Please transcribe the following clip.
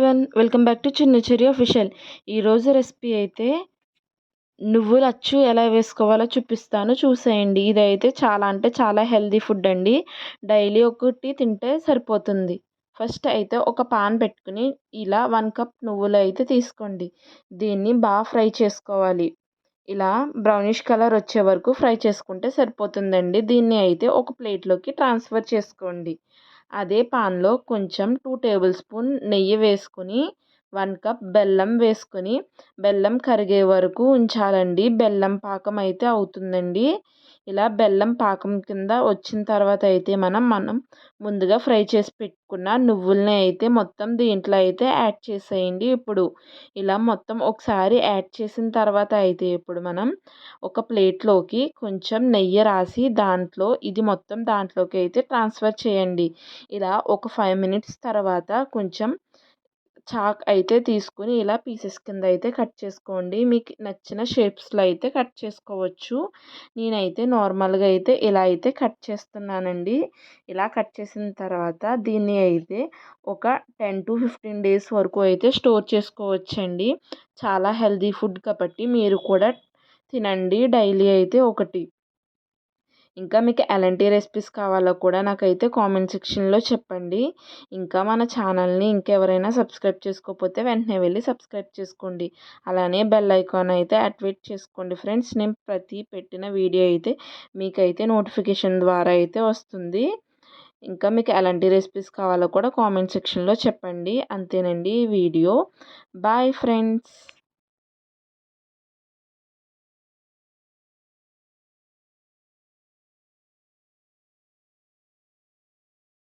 Everyone, welcome back to చిన్న చెరి official. ఈరోజు recipe అయితే నువ్వుల అచ్చు ఎలా వేసుకోవాలో చూపిస్తాను, చూసేయండి. ఇదైతే చాలా అంటే చాలా హెల్దీ ఫుడ్ అండి. డైలీ ఒకటి తింటే సరిపోతుంది. ఫస్ట్ అయితే ఒక పాన్ పెట్టుకుని ఇలా 1 కప్ నువ్వులు అయితే తీసుకోండి. దీన్ని బాగా ఫ్రై చేసుకోవాలి. ఇలా బ్రౌనిష్ కలర్ వచ్చే వరకు ఫ్రై చేసుకుంటే సరిపోతుందండి. దీన్ని అయితే ఒక ప్లేట్లోకి ట్రాన్స్ఫర్ చేసుకోండి. అదే పాన్లో కొంచెం 2 టేబుల్ స్పూన్ నెయ్యి వేసుకొని 1 కప్ బెల్లం వేసుకొని బెల్లం కరిగే వరకు ఉంచాలండి. బెల్లం పాకం అయితే అవుతుందండి. ఇలా బెల్లం పాకం కింద వచ్చిన తర్వాత అయితే మనం ముందుగా ఫ్రై చేసి పెట్టుకున్న నువ్వుల్ని అయితే మొత్తం దీంట్లో అయితే యాడ్ చేసేయండి. ఇప్పుడు ఇలా మొత్తం ఒకసారి యాడ్ చేసిన తర్వాత అయితే ఇప్పుడు మనం ఒక ప్లేట్లోకి కొంచెం నెయ్యి రాసి ఇది మొత్తం దాంట్లోకి అయితే ట్రాన్స్ఫర్ చేయండి. ఇలా ఒక 5 మినిట్స్ తర్వాత కొంచెం చాక్ అయితే తీసుకుని ఇలా పీసెస్ కింద అయితే కట్ చేసుకోండి. మీకు నచ్చిన షేప్స్లో అయితే కట్ చేసుకోవచ్చు. నేనైతే నార్మల్గా అయితే ఇలా అయితే కట్ చేస్తున్నానండి. ఇలా కట్ చేసిన తర్వాత దీన్ని అయితే ఒక 10 to 15 డేస్ వరకు అయితే స్టోర్ చేసుకోవచ్చండి. చాలా హెల్దీ ఫుడ్ కాబట్టి మీరు కూడా తినండి డైలీ అయితే ఒకటి. ఇంకా మీకు ఎలాంటి రెసిపీస్ కావాలో కూడా నాకైతే కామెంట్ సెక్షన్లో చెప్పండి. ఇంకా మన ఛానల్ని ఇంకెవరైనా సబ్స్క్రైబ్ చేసుకోకపోతే వెంటనే వెళ్ళి సబ్స్క్రైబ్ చేసుకోండి. అలానే బెల్ ఐకాన్ అయితే యాక్టివేట్ చేసుకోండి ఫ్రెండ్స్. నేను పెట్టిన వీడియో అయితే మీకైతే నోటిఫికేషన్ ద్వారా అయితే వస్తుంది. ఇంకా మీకు ఎలాంటి రెసిపీస్ కావాలో కూడా కామెంట్ సెక్షన్లో చెప్పండి. అంతేనండి ఈ వీడియో. Bye friends.